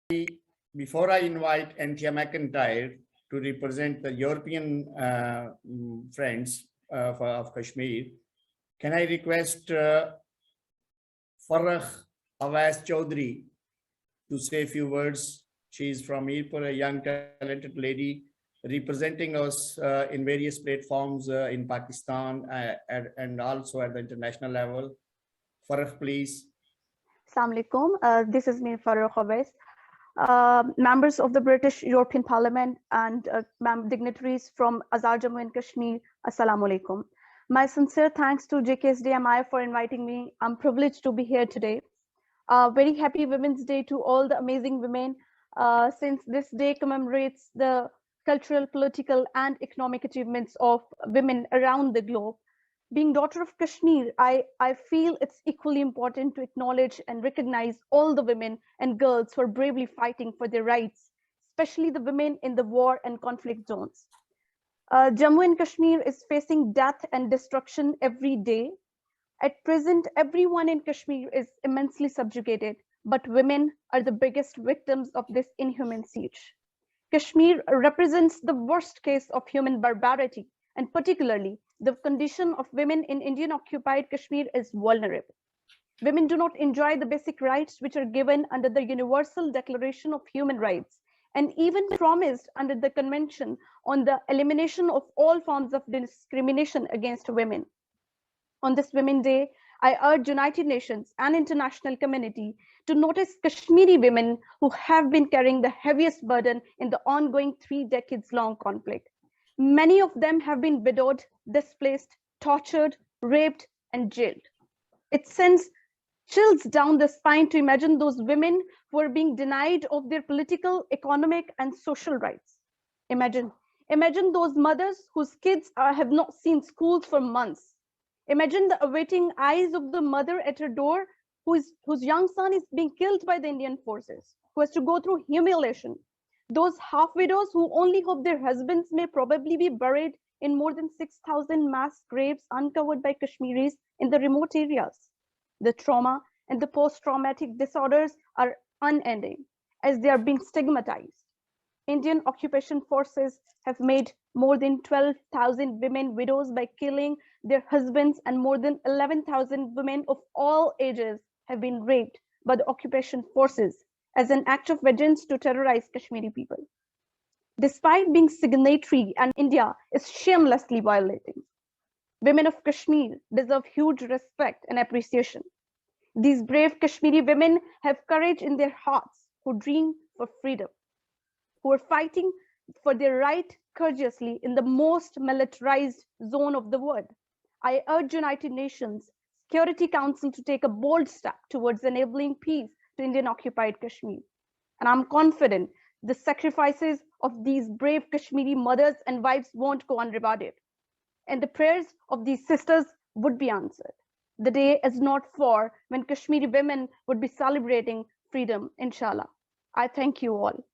Before I invite Anthea McIntyre to represent the European friends of Kashmir, can I request Farah Awais Chaudhary to say a few words? She is from Mirpur, a young talented lady representing us in various platforms in Pakistan and also at the international level. Farah, please. Assalamu alaikum. This is me, Farah Awais. Members of the British European Parliament and dignitaries from Azad Jammu and Kashmir, Assalamu alaikum. My sincere thanks to JKSDMI for inviting me. I'm privileged to be here today. Very happy Women's Day to all the amazing women, since this day commemorates the cultural, political, and economic achievements of women around the globe. Being daughter of Kashmir, I feel it's equally important to acknowledge and recognize all the women and girls who are bravely fighting for their rights, especially the women in the war and conflict zones. Jammu and Kashmir is facing death and destruction every day. At present, everyone in Kashmir is immensely subjugated, but women are the biggest victims of this inhuman siege. Kashmir represents the worst case of human barbarity, and particularly the condition of women in Indian occupied Kashmir is vulnerable. Women do not enjoy the basic rights which are given under the Universal Declaration of Human Rights and even promised under the Convention on the Elimination of All Forms of Discrimination against Women. On this Women's Day, I urge United Nations and international community to notice Kashmiri women who have been carrying the heaviest burden in the ongoing 3 decades long conflict. Many of them have been widowed, displaced, tortured, raped, and jailed. It sends chills down the spine to imagine those women who are being denied of their political, economic, and social rights. Imagine those mothers whose kids have not seen schools for months. Imagine the awaiting eyes of the mother at her door whose young son is being killed by the Indian forces, who has to go through humiliation. Those half widows who only hope their husbands may probably be buried in more than 6,000 mass graves uncovered by Kashmiris in the remote areas. The trauma and the post-traumatic disorders are unending as they are being stigmatized. Indian occupation forces have made more than 12,000 women widows by killing their husbands, and more than 11,000 women of all ages have been raped by the occupation forces as an act of vengeance to terrorize Kashmiri people. Despite being signatory, and India is shamelessly violating, women of Kashmir deserve huge respect and appreciation. These brave Kashmiri women have courage in their hearts, who dream for freedom, who are fighting for their right courageously in the most militarized zone of the world. I urge United Nations Security Council to take a bold step towards enabling peace to Indian occupied Kashmir. And I'm confident the sacrifices of these brave Kashmiri mothers and wives won't go unrewarded. And the prayers of these sisters would be answered. The day is not far when Kashmiri women would be celebrating freedom, inshallah. I thank you all.